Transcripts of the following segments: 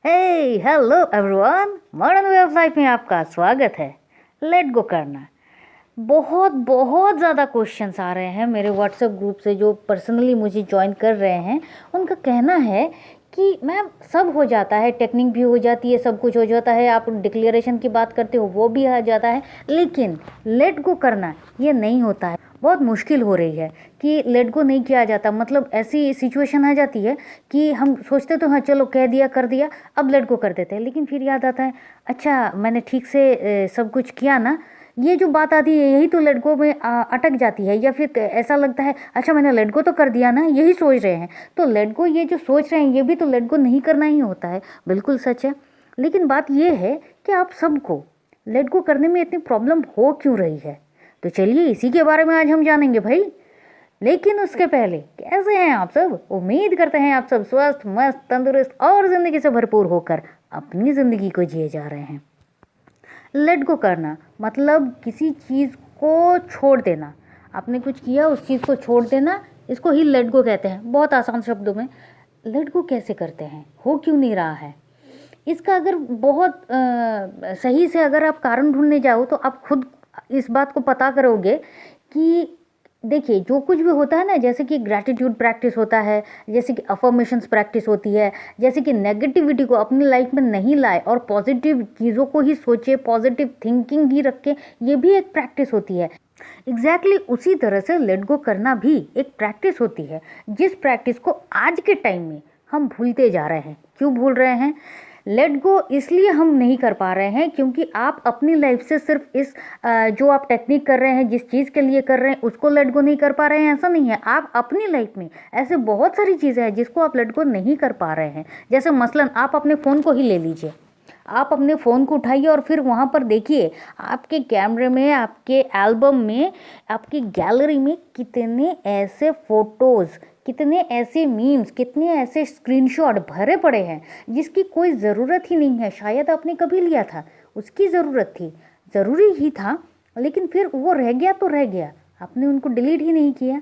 Hey hello everyone, modern way of life में आपका स्वागत है। लेट गो करना। बहुत बहुत ज़्यादा क्वेश्चंस आ रहे हैं मेरे व्हाट्सएप ग्रुप से, जो पर्सनली मुझे ज्वाइन कर रहे हैं। उनका कहना है कि मैम सब हो जाता है, टेक्निक भी हो जाती है, सब कुछ हो जाता है, आप डिक्लेरेशन की बात करते हो वो भी आ जाता है, लेकिन लेट गो करना ये नहीं होता है। बहुत मुश्किल हो रही है कि लेट गो नहीं किया जाता। मतलब ऐसी सिचुएशन आ जाती है कि हम सोचते तो हाँ चलो कह दिया कर दिया, अब लेट गो कर देते हैं, लेकिन फिर याद आता है अच्छा मैंने ठीक से सब कुछ किया ना। ये जो बात आती है यही तो लेट गो में अटक जाती है। या फिर ऐसा लगता है अच्छा मैंने लेट गो तो कर दिया ना, यही सोच रहे हैं। तो लेट गो ये जो सोच रहे हैं ये भी तो लेट गो नहीं करना ही होता है। बिल्कुल सच है। लेकिन बात ये है कि आप सबको लेट गो करने में इतनी प्रॉब्लम हो क्यों रही है, तो चलिए इसी के बारे में आज हम जानेंगे भाई। लेकिन उसके पहले कैसे हैं आप सब? उम्मीद करते हैं आप सब स्वस्थ मस्त तंदुरुस्त और ज़िंदगी से भरपूर होकर अपनी ज़िंदगी को जिए जा रहे हैं। लेट गो करना मतलब किसी चीज़ को छोड़ देना। आपने कुछ किया, उस चीज़ को छोड़ देना, इसको ही लेट गो कहते हैं। बहुत आसान शब्दों में लेट गो कैसे करते हैं, हो क्यों नहीं रहा है, इसका अगर बहुत सही से अगर आप कारण ढूंढने जाओ तो आप खुद इस बात को पता करोगे कि देखिए जो कुछ भी होता है ना, जैसे कि ग्रैटिट्यूड प्रैक्टिस होता है, जैसे कि अफर्मेशंस प्रैक्टिस होती है, जैसे कि नेगेटिविटी को अपनी लाइफ में नहीं लाए और पॉजिटिव चीज़ों को ही सोचे, पॉजिटिव थिंकिंग ही रखे, ये भी एक प्रैक्टिस होती है। एग्जैक्टली उसी तरह से लेट गो करना भी एक प्रैक्टिस होती है, जिस प्रैक्टिस को आज के टाइम में हम भूलते जा रहे हैं। क्यों भूल रहे हैं? लेट गो इसलिए हम नहीं कर पा रहे हैं क्योंकि आप अपनी लाइफ से सिर्फ इस जो आप टेक्निक कर रहे हैं, जिस चीज़ के लिए कर रहे हैं, उसको लेट गो नहीं कर पा रहे हैं। ऐसा नहीं है, आप अपनी लाइफ में ऐसे बहुत सारी चीज़ें हैं जिसको आप लेट गो नहीं कर पा रहे हैं। जैसे मसलन आप अपने फ़ोन को ही ले लीजिए। आप अपने फ़ोन को उठाइए और फिर वहाँ पर देखिए आपके कैमरे में, आपके एल्बम में, आपकी गैलरी में कितने ऐसे फ़ोटोज़, कितने ऐसे मीम्स, कितने ऐसे स्क्रीनशॉट भरे पड़े हैं जिसकी कोई ज़रूरत ही नहीं है। शायद आपने कभी लिया था, उसकी ज़रूरत थी, ज़रूरी ही था, लेकिन फिर वो रह गया तो रह गया, आपने उनको डिलीट ही नहीं किया,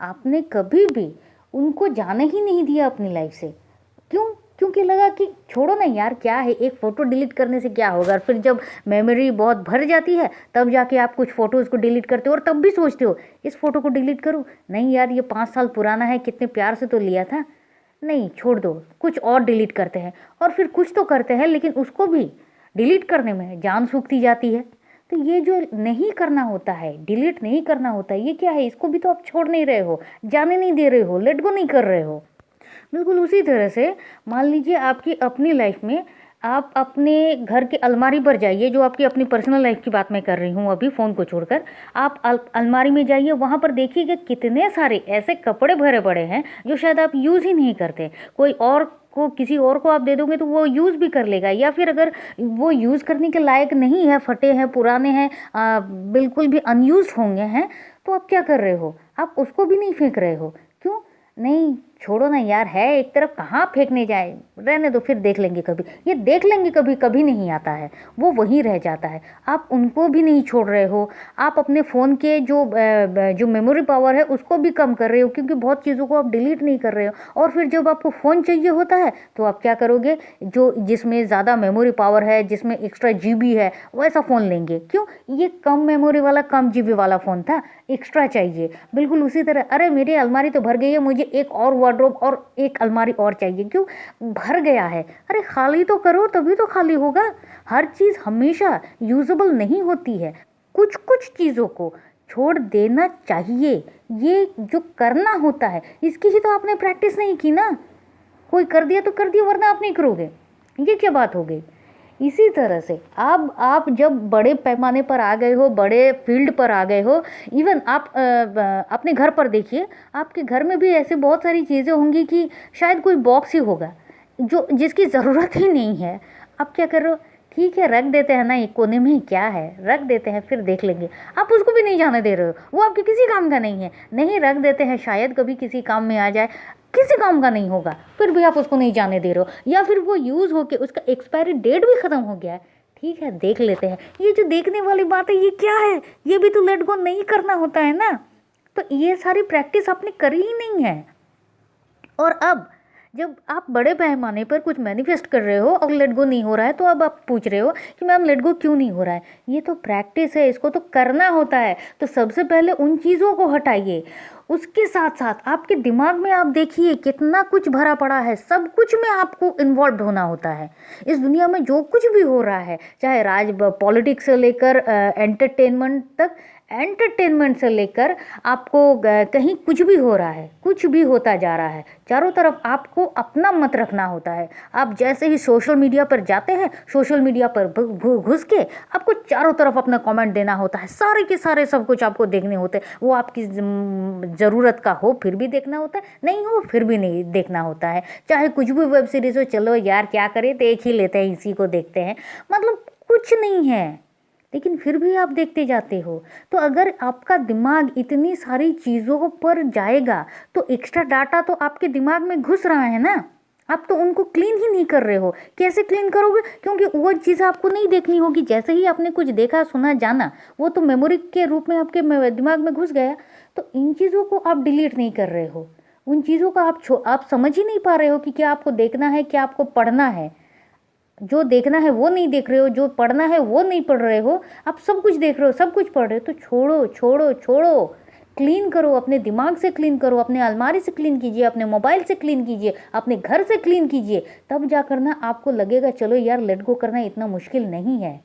आपने कभी भी उनको जाने ही नहीं दिया अपनी लाइफ से। क्यों? क्योंकि लगा कि छोड़ो ना यार, क्या है, एक फ़ोटो डिलीट करने से क्या होगा। फिर जब मेमोरी बहुत भर जाती है तब जाके आप कुछ फ़ोटोज़ को डिलीट करते हो और तब भी सोचते हो इस फ़ोटो को डिलीट करूँ, नहीं यार ये 5 साल पुराना है, कितने प्यार से तो लिया था, नहीं छोड़ दो, कुछ और डिलीट करते हैं। और फिर कुछ तो करते हैं लेकिन उसको भी डिलीट करने में जान सूखती जाती है। तो ये जो नहीं करना होता है, डिलीट नहीं करना होता है, ये क्या है? इसको भी तो आप छोड़ नहीं रहे हो, जाने नहीं दे रहे हो, लेट गो नहीं कर रहे हो। बिल्कुल उसी तरह से मान लीजिए आपकी अपनी लाइफ में आप अपने घर के अलमारी पर जाइए, जो आपकी अपनी पर्सनल लाइफ की बात मैं कर रही हूँ अभी फ़ोन को छोड़कर। आप अलमारी में जाइए, वहाँ पर देखिएगा कितने सारे ऐसे कपड़े भरे पड़े हैं जो शायद आप यूज़ ही नहीं करते। कोई और को, किसी और को आप दे दोगे तो वो यूज़ भी कर लेगा, या फिर अगर वो यूज़ करने के लायक नहीं है, फटे हैं, पुराने हैं, बिल्कुल भी अनयूज होंगे हैं, तो आप क्या कर रहे हो? आप उसको भी नहीं फेंक रहे हो। क्यों? नहीं छोड़ो ना यार, है एक तरफ, कहाँ फेंकने जाए, रहने दो, फिर देख लेंगे कभी। ये देख लेंगे कभी कभी नहीं आता है, वो वहीं रह जाता है। आप उनको भी नहीं छोड़ रहे हो। आप अपने फ़ोन के जो मेमोरी पावर है उसको भी कम कर रहे हो, क्योंकि बहुत चीज़ों को आप डिलीट नहीं कर रहे हो। और फिर जब आपको फ़ोन चाहिए होता है तो आप क्या करोगे? जो जिसमें ज़्यादा मेमोरी पावर है, जिसमें एक्स्ट्रा जीबी है, वैसा फ़ोन लेंगे। क्यों? ये कम मेमोरी वाला, कम जीबी वाला फ़ोन था, एक्स्ट्रा चाहिए। बिल्कुल उसी तरह, अरे मेरी अलमारी तो भर गई है, मुझे एक और वार्डरोब और एक अलमारी और चाहिए। क्यों? भर गया है। अरे खाली तो करो, तभी तो खाली होगा। हर चीज़ हमेशा यूजेबल नहीं होती है, कुछ कुछ चीज़ों को छोड़ देना चाहिए। ये जो करना होता है इसकी ही तो आपने प्रैक्टिस नहीं की ना। कोई कर दिया तो कर दिया, वरना आप नहीं करोगे, ये क्या बात हो गई? इसी तरह से अब आप जब बड़े पैमाने पर आ गए हो, बड़े फील्ड पर आ गए हो, इवन आप अपने घर पर देखिए, आपके घर में भी ऐसे बहुत सारी चीज़ें होंगी कि शायद कोई बॉक्स ही होगा जो जिसकी ज़रूरत ही नहीं है। आप क्या कर रहे हो? ठीक है रख देते हैं ना, एक कोने में, क्या है, रख देते हैं फिर देख लेंगे। आप उसको भी नहीं जाने दे रहे हो, वो आपके किसी काम का नहीं है, नहीं रख देते हैं, शायद कभी किसी काम में आ जाए, किसी काम का नहीं होगा, फिर भी आप उसको नहीं जाने दे रहे हो। या फिर वो यूज़ होके उसका एक्सपायरी डेट भी ख़त्म हो गया है, ठीक है देख लेते हैं। ये जो देखने वाली बात है ये क्या है? ये भी तो लेट गो नहीं करना होता है ना। तो ये सारी प्रैक्टिस आपने करी ही नहीं है। और अब जब आप बड़े पैमाने पर कुछ मैनिफेस्ट कर रहे हो और लेट गो नहीं हो रहा है, तो अब आप पूछ रहे हो कि मैम लेट गो क्यों नहीं हो रहा है। ये तो प्रैक्टिस है, इसको तो करना होता है। तो सबसे पहले उन चीज़ों को हटाइए। उसके साथ साथ आपके दिमाग में आप देखिए कितना कुछ भरा पड़ा है, सब कुछ में आपको इन्वॉल्व होना होता है। इस दुनिया में जो कुछ भी हो रहा है, चाहे पॉलिटिक्स से लेकर एंटरटेनमेंट तक, एंटरटेनमेंट से लेकर आपको कहीं कुछ भी हो रहा है, कुछ भी होता जा रहा है, चारों तरफ आपको अपना मत रखना होता है। आप जैसे ही सोशल मीडिया पर जाते हैं, सोशल मीडिया पर घुस के आपको चारों तरफ अपना कमेंट देना होता है, सारे के सारे सब कुछ आपको देखने होते हैं। वो आपकी ज़रूरत का हो फिर भी देखना होता है, नहीं हो फिर भी नहीं देखना होता है। चाहे कुछ भी वेब सीरीज़ हो, चलो यार क्या करें, देख ही लेते हैं, इसी को देखते हैं, मतलब कुछ नहीं है, लेकिन फिर भी आप देखते जाते हो। तो अगर आपका दिमाग इतनी सारी चीज़ों पर जाएगा तो एक्स्ट्रा डाटा तो आपके दिमाग में घुस रहा है ना, आप तो उनको क्लीन ही नहीं कर रहे हो। कैसे क्लीन करोगे? क्योंकि वो चीज़ आपको नहीं देखनी होगी। जैसे ही आपने कुछ देखा, सुना, जाना, वो तो मेमोरी के रूप में आपके दिमाग में घुस गया। तो इन चीज़ों को आप डिलीट नहीं कर रहे हो, उन चीज़ों का आप समझ ही नहीं पा रहे हो कि क्या आपको देखना है, क्या आपको पढ़ना है। जो देखना है वो नहीं देख रहे हो, जो पढ़ना है वो नहीं पढ़ रहे हो, आप सब कुछ देख रहे हो, सब कुछ पढ़ रहे हो। तो छोड़ो छोड़ो छोड़ो, क्लीन करो, अपने दिमाग से क्लीन करो, अपने अलमारी से क्लीन कीजिए, अपने मोबाइल से क्लीन कीजिए, अपने घर से क्लीन कीजिए। तब जा करना आपको लगेगा चलो यार लेट गो करना इतना मुश्किल नहीं है।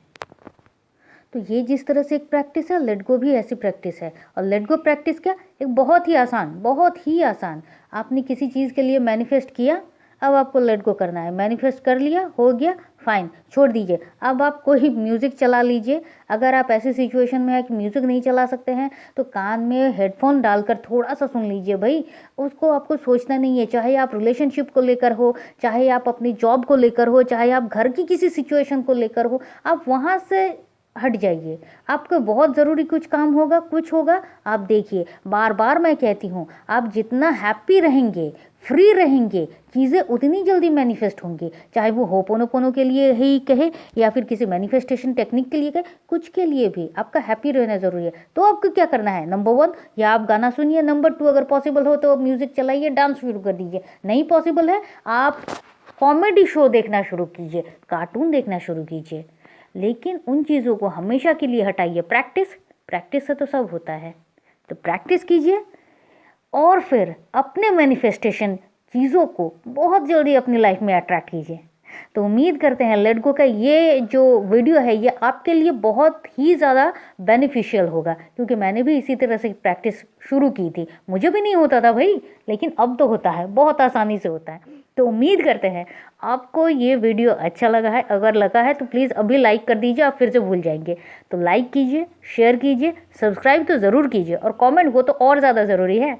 तो ये जिस तरह से एक प्रैक्टिस है, लेट गो भी ऐसी प्रैक्टिस है। और लेट गो प्रैक्टिस क्या, एक बहुत ही आसान, बहुत ही आसान। आपने किसी चीज़ के लिए मैनिफेस्ट किया, अब आपको लेट गो करना है। मैनिफेस्ट कर लिया, हो गया, फाइन, छोड़ दीजिए। अब आप कोई म्यूज़िक चला लीजिए। अगर आप ऐसी सिचुएशन में है कि म्यूज़िक नहीं चला सकते हैं, तो कान में हेडफोन डालकर थोड़ा सा सुन लीजिए भाई। उसको आपको सोचना नहीं है, चाहे आप रिलेशनशिप को लेकर हो, चाहे आप अपनी जॉब को लेकर हो, चाहे आप घर की किसी सिचुएशन को लेकर हो, आप वहाँ से हट जाइए। आपको बहुत ज़रूरी कुछ काम होगा, कुछ होगा, आप देखिए। बार बार मैं कहती हूँ, आप जितना हैप्पी रहेंगे, फ्री रहेंगे, चीज़ें उतनी जल्दी मैनिफेस्ट होंगी। चाहे वो होपोनोपोनो के लिए ही कहे या फिर किसी मैनिफेस्टेशन टेक्निक के लिए कहे, कुछ के लिए भी आपका हैप्पी रहना ज़रूरी है। तो आपको क्या करना है, नंबर 1 या आप गाना सुनिए, नंबर 2 अगर पॉसिबल हो तो म्यूज़िक चलाइए, डांस शुरू कर दीजिए। नहीं पॉसिबल है, आप कॉमेडी शो देखना शुरू कीजिए, कार्टून देखना शुरू कीजिए। लेकिन उन चीज़ों को हमेशा के लिए हटाइए। प्रैक्टिस से तो सब होता है। तो प्रैक्टिस कीजिए और फिर अपने मैनिफेस्टेशन चीज़ों को बहुत जल्दी अपनी लाइफ में अट्रैक्ट कीजिए। तो उम्मीद करते हैं लेट गो का ये जो वीडियो है ये आपके लिए बहुत ही ज़्यादा बेनिफिशियल होगा, क्योंकि मैंने भी इसी तरह से प्रैक्टिस शुरू की थी। मुझे भी नहीं होता था भाई, लेकिन अब तो होता है, बहुत आसानी से होता है। तो उम्मीद करते हैं आपको ये वीडियो अच्छा लगा है। अगर लगा है तो प्लीज़ अभी लाइक कर दीजिए, आप फिर से भूल जाएंगे। तो लाइक कीजिए, शेयर कीजिए, सब्सक्राइब तो ज़रूर कीजिए, और कमेंट वो तो और ज़्यादा ज़रूरी है।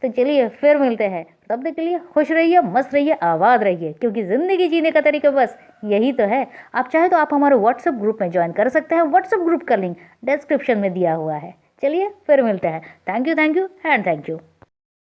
तो चलिए फिर मिलते हैं, तब तक के लिए खुश रहिए, मस्त रहिए, आबाद रहिए, क्योंकि ज़िंदगी जीने का तरीका बस यही तो है। आप चाहे तो आप हमारे व्हाट्सएप ग्रुप में ज्वाइन कर सकते हैं। व्हाट्सएप ग्रुप का लिंक डिस्क्रिप्शन में दिया हुआ है। चलिए फिर मिलते हैं। Thank you and thank you.